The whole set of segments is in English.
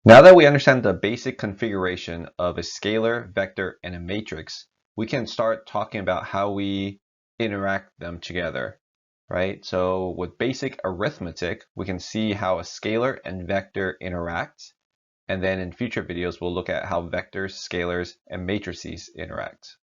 Now that we understand the basic configuration of a scalar, vector, and a matrix, we can start talking about how we interact them together, right? So with basic arithmetic, we can see how a scalar and vector interact. And then in future videos, we'll look at how vectors, scalars, and matrices interact.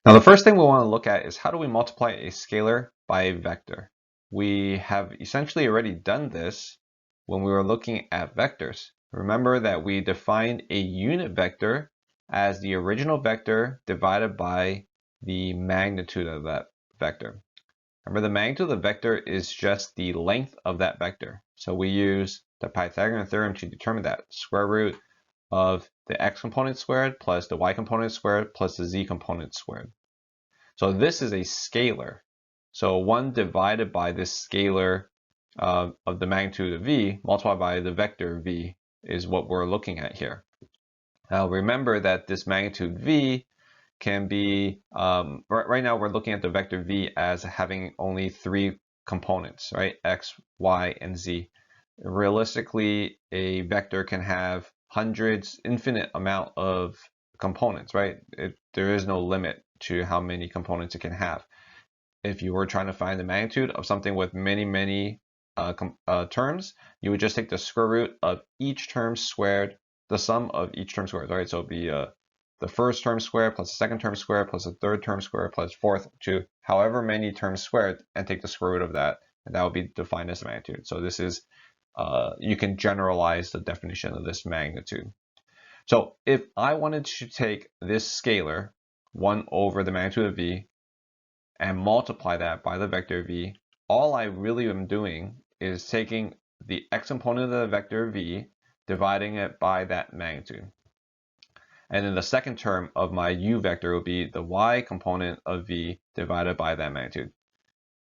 Now, the first thing we want to look at is how do we multiply a scalar by a vector? We have essentially already done this when we were looking at vectors. Remember that we defined a unit vector as the original vector divided by the magnitude of that vector. Remember, the magnitude of the vector is just the length of that vector. So we use the Pythagorean theorem to determine that. Square root of the x component squared plus the y component squared plus the z component squared. So this is a scalar. So 1 divided by this scalar of the magnitude of v multiplied by the vector v is what we're looking at here. Now remember that this magnitude v can be, right now we're looking at the vector v as having only 3 components, right? X, y, and z. Realistically, a vector can have hundreds, infinite amount of components, right? There is no limit to how many components it can have. If you were trying to find the magnitude of something with many terms, you would just take the square root of each term squared, the sum of each term squared, right? So it would be the first term squared plus the second term squared plus the third term squared plus fourth to however many terms squared, and take the square root of that, and that would be defined as the magnitude. So this is, you can generalize the definition of this magnitude. So if I wanted to take this scalar, 1 over the magnitude of v, and multiply that by the vector v, all I really am doing is taking the x component of the vector v, dividing it by that magnitude. And then the second term of my u vector will be the y component of v divided by that magnitude.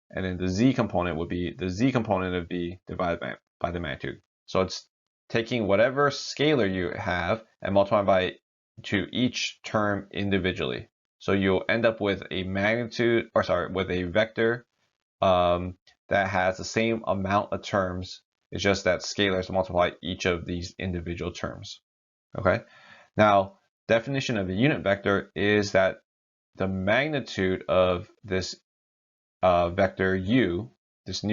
And then the z component would be the z component of v divided by the magnitude. So it's taking whatever scalar you have and multiplying by to each term individually. So you'll end up with a magnitude, or sorry, with a vector that has the same amount of terms. It's just that scalars multiply each of these individual terms. Okay. Now, definition of a unit vector is that the magnitude of this vector u, this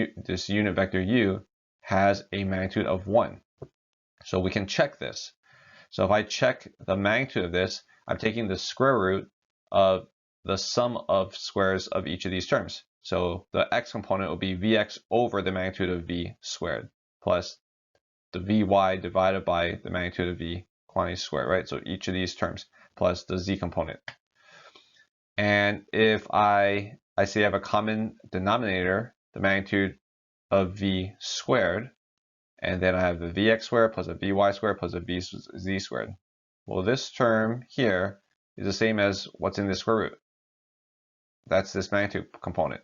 unit vector u, has a magnitude of 1. So we can check this. So if I check the magnitude of this, I'm taking the square root of the sum of squares of each of these terms. So the x component will be vx over the magnitude of v squared plus the vy divided by the magnitude of v quantity squared, right? So each of these terms plus the z component. And if I say I have a common denominator, the magnitude of v squared, and then I have the vx squared plus a vy squared plus a vz squared. Well, this term here is the same as what's in the square root. That's this magnitude component.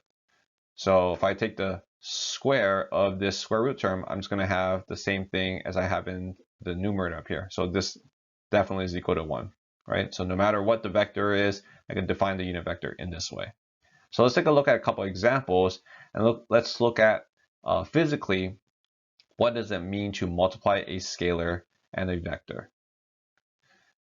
So if I take the square of this square root term, I'm just going to have the same thing as I have in the numerator up here. So this definitely is equal to 1, right? So no matter what the vector is, I can define the unit vector in this way. So let's take a look at a couple of examples, and let's look at physically, what does it mean to multiply a scalar and a vector?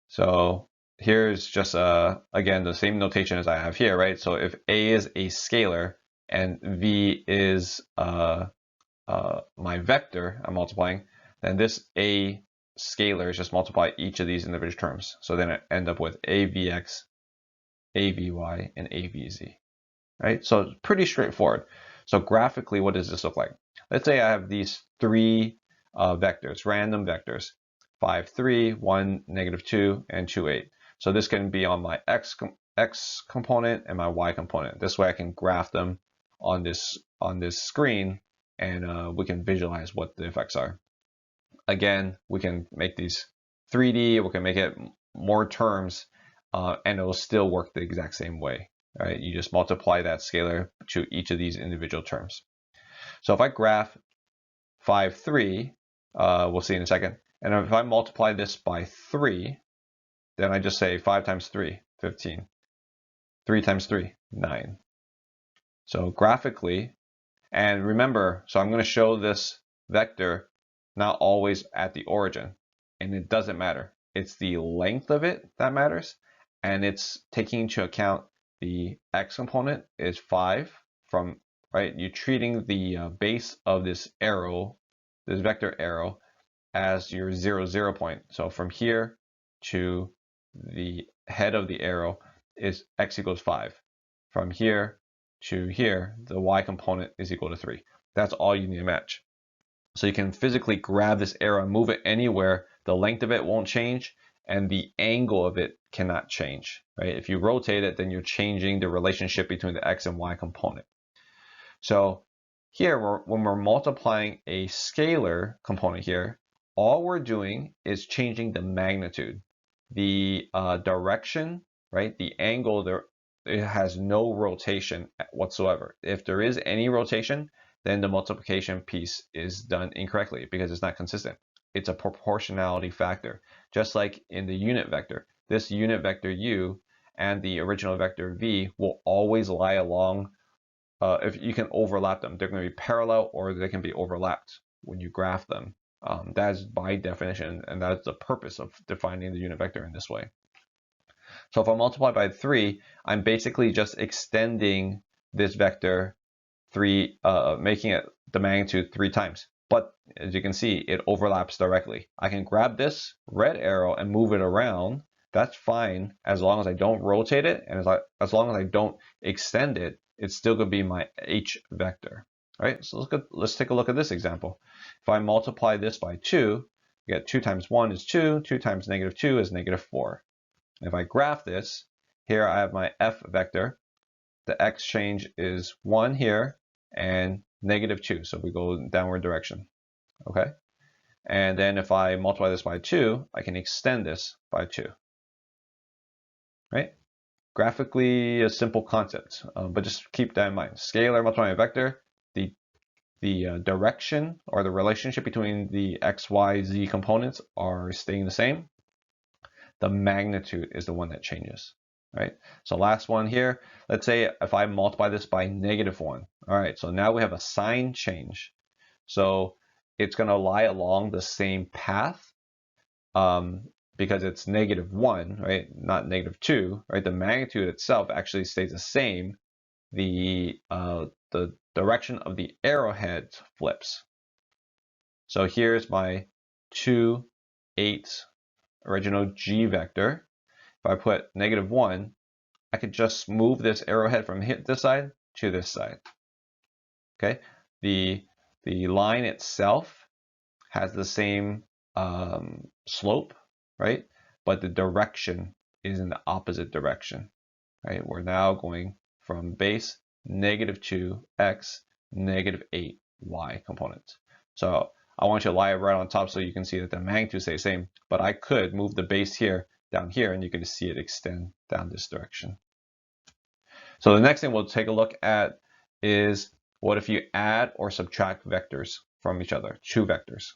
So here's just, again, the same notation as I have here, right? So if A is a scalar and V is my vector I'm multiplying, then this A scalar is just multiply each of these individual terms. So then I end up with AVX, AVY, and AVZ, right? So it's pretty straightforward. So graphically, what does this look like? Let's say I have these 3 vectors, random vectors, 5, 3, 1, -2, and 2, 8. So this can be on my x component and my y component. This way I can graph them on this screen, and we can visualize what the effects are. Again, we can make these 3D, we can make it more terms, and it will still work the exact same way. Right? You just multiply that scalar to each of these individual terms. So if I graph 5, 3, we'll see in a second. And if I multiply this by 3, then I just say 5 times 3, 15. 3 times 3, 9. So graphically, and remember, so I'm going to show this vector not always at the origin. And it doesn't matter. It's the length of it that matters. And it's taking into account the x component is 5 from, right? You're treating the base of this arrow, this vector arrow, as your 0, 0 point. So from here to the head of the arrow is x equals 5. From here to here, the y component is equal to 3. That's all you need to match. So you can physically grab this arrow and move it anywhere. The length of it won't change, and the angle of it cannot change, right? If you rotate it, then you're changing the relationship between the x and y component. So here, when we're multiplying a scalar component here, all we're doing is changing the magnitude. The direction, right? The angle there, it has no rotation whatsoever. If there is any rotation, then the multiplication piece is done incorrectly because it's not consistent. It's a proportionality factor. Just like in the unit vector, this unit vector u and the original vector v will always lie along. If you can overlap them, they're going to be parallel or they can be overlapped when you graph them. That is by definition, and that's the purpose of defining the unit vector in this way. So if I multiply by 3, I'm basically just extending this vector 3, making it the magnitude 3 times. But as you can see, it overlaps directly. I can grab this red arrow and move it around. That's fine as long as I don't rotate it, and as long as I don't extend it, it's still going to be my h vector. All right, so let's take a look at this example. If I multiply this by 2, you get 2 times 1 is 2, 2 times negative 2 is negative 4. If I graph this, here I have my f vector. The x change is 1 here and negative 2, so we go downward direction. Okay, and then if I multiply this by 2, I can extend this by 2. Right? Graphically a simple concept, but just keep that in mind. Scalar multiplying a vector, the direction or the relationship between the x, y, z components are staying the same. The magnitude is the one that changes. Right? So last one here, let's say if I multiply this by negative 1. All right, so now we have a sign change. So it's going to lie along the same path because it's negative 1, right? Not negative 2, right? The magnitude itself actually stays the same. The direction of the arrowhead flips. So here's my 2, 8 original g vector. If I put negative 1, I could just move this arrowhead from this side to this side. Okay, the line itself has the same slope, right? But the direction is in the opposite direction, right? We're now going from base negative 2x, negative 8y component. So I want you to lie right on top so you can see that the magnitude stays the same, but I could move the base here down here and you can see it extend down this direction. So the next thing we'll take a look at is what if you add or subtract vectors from each other, two vectors.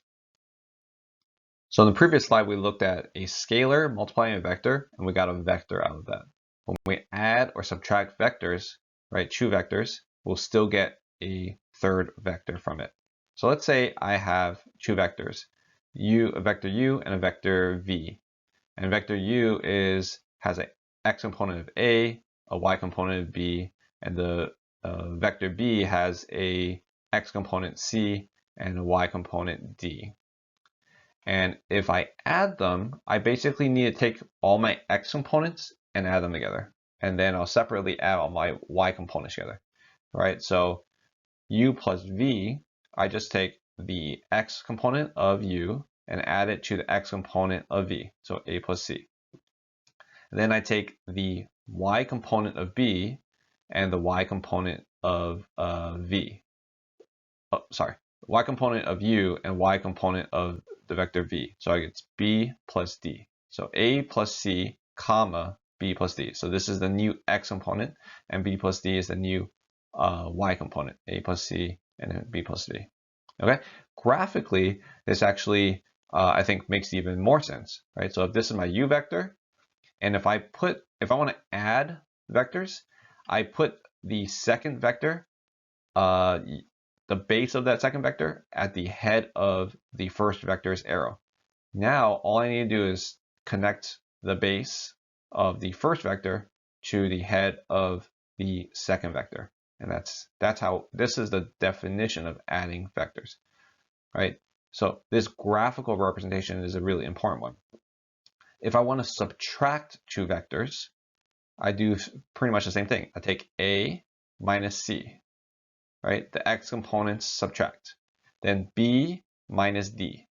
So in the previous slide, we looked at a scalar multiplying a vector, and we got a vector out of that. When we add or subtract vectors, right, two vectors, we'll still get a third vector from it. So let's say I have two vectors, a vector u and a vector v. And vector u has an x component of a y component of b, and the vector b has a x component c and a y component d. And if I add them, I basically need to take all my x components and add them together. And then I'll separately add all my y components together. Right? So u plus v, I just take the x component of u and add it to the x component of v, so a plus c. And then I take the y component of b and the y component of v. Oh, sorry, y component of u and y component of the vector v. So it's b plus d. So a plus c, comma, b plus d. So this is the new x component, and b plus d is the new y component, a plus c and b plus d. Okay, graphically, this actually, I think, makes even more sense, right? So if this is my u vector, and if I want to add vectors, I put the second vector, the base of that second vector at the head of the first vector's arrow. Now, all I need to do is connect the base of the first vector to the head of the second vector. And that's how, this is the definition of adding vectors, right? So this graphical representation is a really important one. If I want to subtract two vectors, I do pretty much the same thing. I take A minus C, right? The x components subtract. Then B minus D,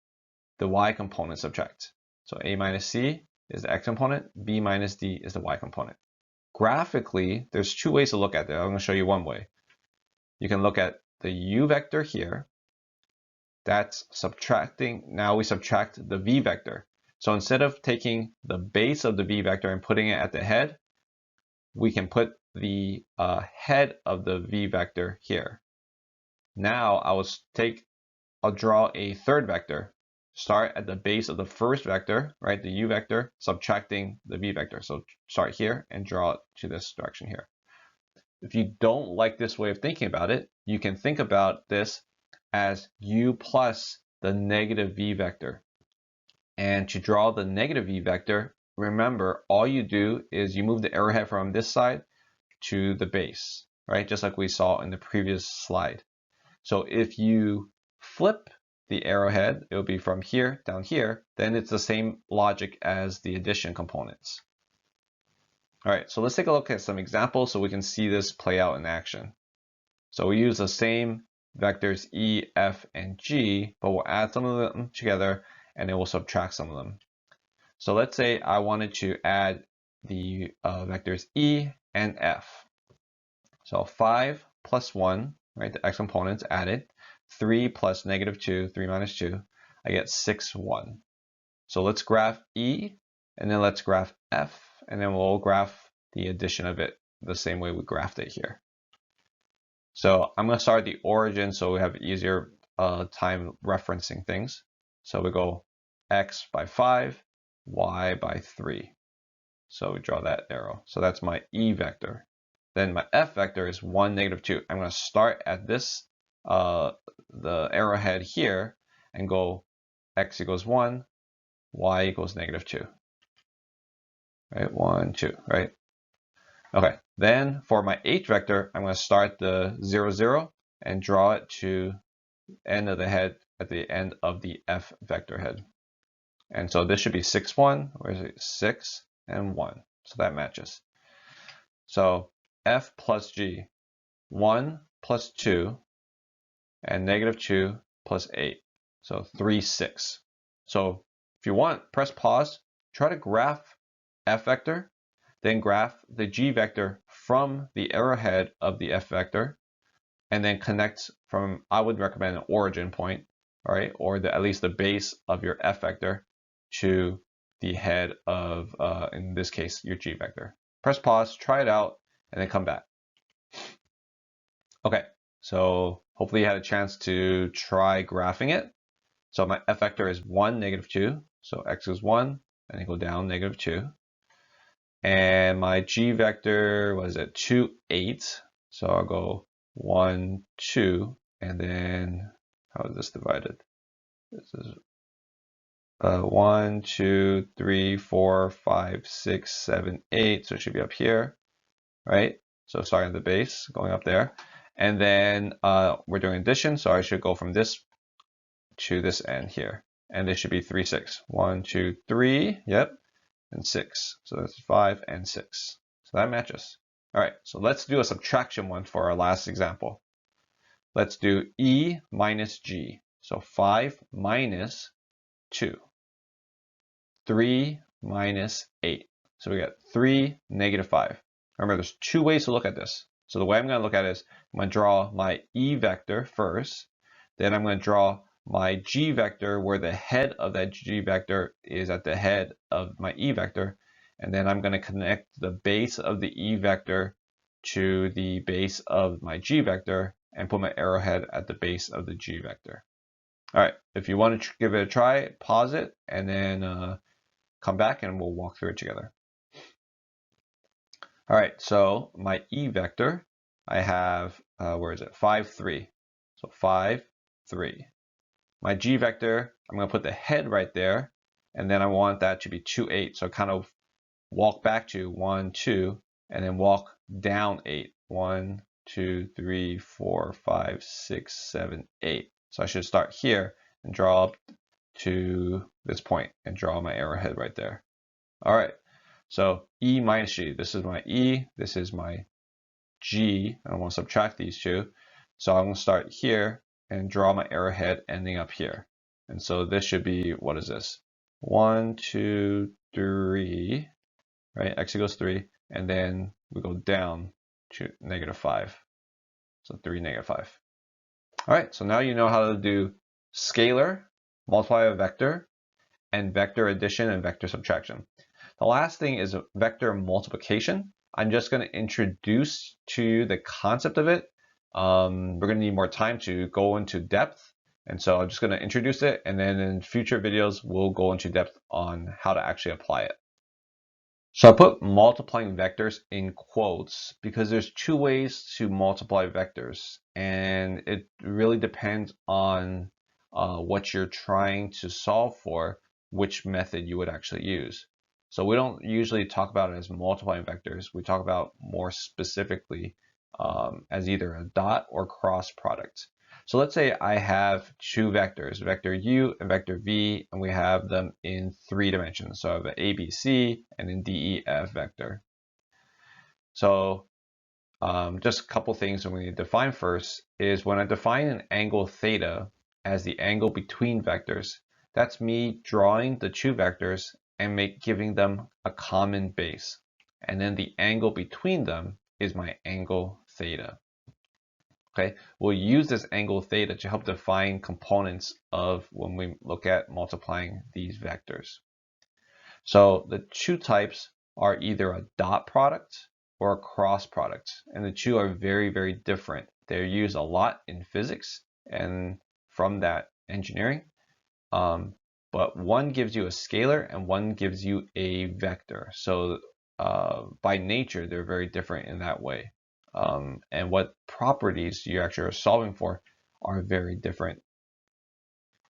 the y component subtract. So A minus C is the x component, B minus D is the y component. Graphically, there's two ways to look at it. I'm going to show you one way. You can look at the u vector here. That's subtracting. Now we subtract the v vector. So instead of taking the base of the v vector and putting it at the head, we can put the head of the v vector here. Now I'll draw a third vector. Start at the base of the first vector, right, the u vector, subtracting the v vector. So start here and draw it to this direction here. If you don't like this way of thinking about it, you can think about this as u plus the negative v vector. And to draw the negative v vector, remember, all you do is you move the arrowhead from this side to the base, right, just like we saw in the previous slide. So if you flip the arrowhead, it will be from here down here, then it's the same logic as the addition components. All right, so let's take a look at some examples so we can see this play out in action. So we use the same vectors E, F, and G, but we'll add some of them together and then we'll subtract some of them. So let's say I wanted to add the vectors E and F. So 5 plus 1, right, the x components added, 3 plus negative 2, 3 minus 2, I get 6, 1. So let's graph E, and then let's graph F, and then we'll graph the addition of it the same way we graphed it here. So I'm going to start at the origin so we have easier time referencing things. So we go x by 5, y by 3. So we draw that arrow. So that's my E vector. Then my F vector is 1, negative 2. I'm going to start at this the arrowhead here and go x equals 1, y equals negative 2. Right, 1, 2, right? Okay, then for my H vector, I'm going to start the 0, 0 and draw it to the end of the head at the end of the F vector head. And so this should be 6, 1, or is it 6 and 1? So that matches. So F plus G, 1 plus 2, and negative 2 plus 8. So 3, 6. So if you want, press pause, try to graph F vector, then graph the G vector from the arrowhead of the F vector, and then connect from, I would recommend an origin point, all right, or at least the base of your F vector to the head of, in this case, your G vector. Press pause, try it out, and then come back. Okay, so hopefully you had a chance to try graphing it. So my F vector is 1, negative 2, so x is 1, and then go down, negative 2. And my G vector was at 2, 8, so I'll go 1, 2, and then how is this divided? This is 1, 2, 3, 4, 5, 6, 7, 8, so it should be up here, right? So starting at the base, going up there. And then we're doing addition, so I should go from this to this end here. And this should be 3, 6. 1, 2, 3, yep, and 6. So that's 5 and 6. So that matches. All right, so let's do a subtraction one for our last example. Let's do E minus G. So 5 minus 2. 3 minus 8. So we got 3, negative 5. Remember, there's two ways to look at this. So the way I'm going to look at it is I'm going to draw my E vector first. Then I'm going to draw my G vector where the head of that G vector is at the head of my E vector. And then I'm going to connect the base of the E vector to the base of my G vector and put my arrowhead at the base of the G vector. All right, if you want to give it a try, pause it and then come back and we'll walk through it together. All right, so my E vector, I have, where is it? 5, 3. So 5, 3. My G vector, I'm going to put the head right there, and then I want that to be 2, 8. So kind of walk back to 1, 2, and then walk down 8. 1, 2, 3, 4, 5, 6, 7, 8. So I should start here and draw up to this point and draw my arrowhead right there. All right, so E minus G. This is my E, this is my G. I want to subtract these two. So I'm going to start here and draw my arrowhead ending up here. And so this should be, what is this? 1, 2, 3, right? X equals 3. And then we go down to -5. So 3, -5. All right, so now you know how to do scalar, multiply a vector, and vector addition and vector subtraction. The last thing is vector multiplication. I'm just going to introduce to you the concept of it. We're going to need more time to go into depth. And so I'm just going to introduce it, and then in future videos, we'll go into depth on how to actually apply it. So I put multiplying vectors in quotes because there's two ways to multiply vectors, and it really depends on what you're trying to solve for, which method you would actually use. So we don't usually talk about it as multiplying vectors. We talk about more specifically as either a dot or cross product. So let's say I have two vectors, vector u and vector v, and we have them in 3 dimensions. So I have an a, b, c, and an d, e, f vector. So just a couple things that we need to define first is when I define an angle theta as the angle between vectors, that's me drawing the two vectors and giving them a common base. And then the angle between them is my angle theta. Okay, we'll use this angle theta to help define components of when we look at multiplying these vectors. So the two types are either a dot product or a cross product, and the two are very, very different. They're used a lot in physics and from that engineering, but one gives you a scalar and one gives you a vector. So by nature, they're very different in that way. And what properties you actually are solving for are very different.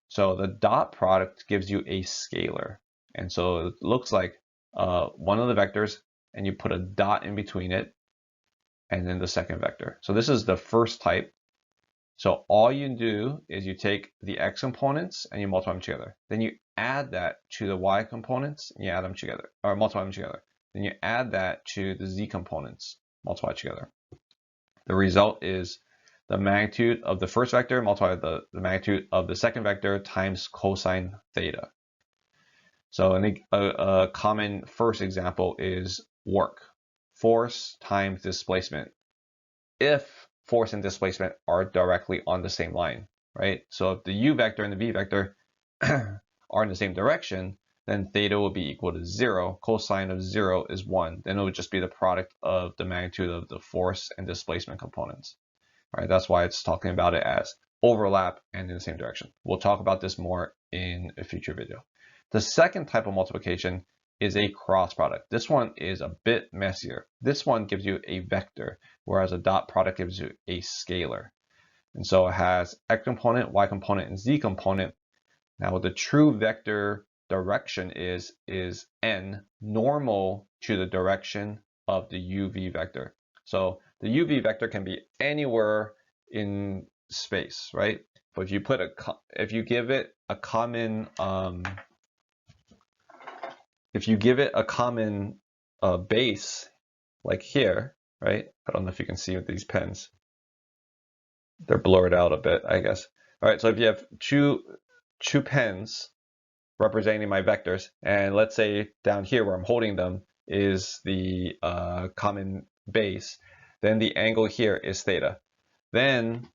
So the dot product gives you a scalar. And so it looks like one of the vectors, and you put a dot in between it, and then the second vector. So this is the first type. So all you do is you take the x components and you multiply them together. Then you add that to the y components and you add them together, or multiply them together. Then you add that to the z components, multiply together. The result is the magnitude of the first vector multiplied by the magnitude of the second vector times cosine theta. So a common first example is work. Force times displacement. If force and displacement are directly on the same line, right? So if the u vector and the v vector are in the same direction, then theta will be equal to 0. Cosine of 0 is 1. Then it would just be the product of the magnitude of the force and displacement components. All right, that's why it's talking about it as overlap and in the same direction. We'll talk about this more in a future video. The second type of multiplication is a cross product. This one is a bit messier. This one gives you a vector, whereas a dot product gives you a scalar. And so it has x component, y component, and z component. Now what the true vector direction is n normal to the direction of the uv vector. So the uv vector can be anywhere in space, right? But if you put if you give it a common base, like here, right? I don't know if you can see with these pens. They're blurred out a bit, I guess. All right, so if you have two pens representing my vectors, and let's say down here where I'm holding them is the common base, then the angle here is theta. Then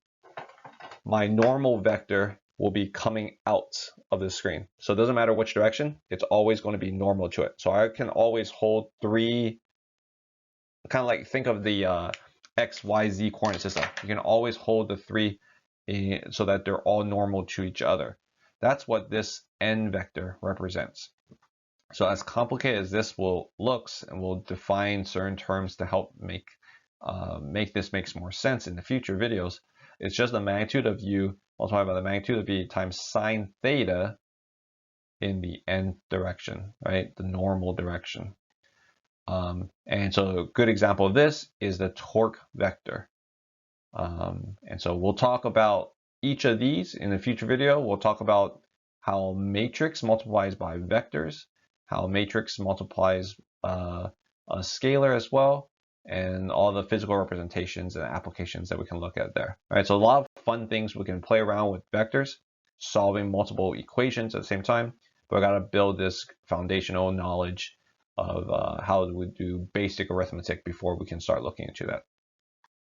my normal vector will be coming out of the screen. So it doesn't matter which direction, it's always going to be normal to it. So I can always hold three, kind of like think of the x, y, z coordinate system. You can always hold the three so that they're all normal to each other. That's what this n vector represents. So as complicated as this looks, and we'll define certain terms to help make this makes more sense in the future videos, It's just the magnitude of u multiplied by the magnitude of v times sine theta in the nth direction, right? The normal direction. And so a good example of this is the torque vector. And so we'll talk about each of these in a future video. We'll talk about how a matrix multiplies by vectors, how a matrix multiplies a scalar as well, and all the physical representations and applications that we can look at there. All right, so a lot of fun things we can play around with vectors, solving multiple equations at the same time, but we got to build this foundational knowledge of how we do basic arithmetic before we can start looking into that.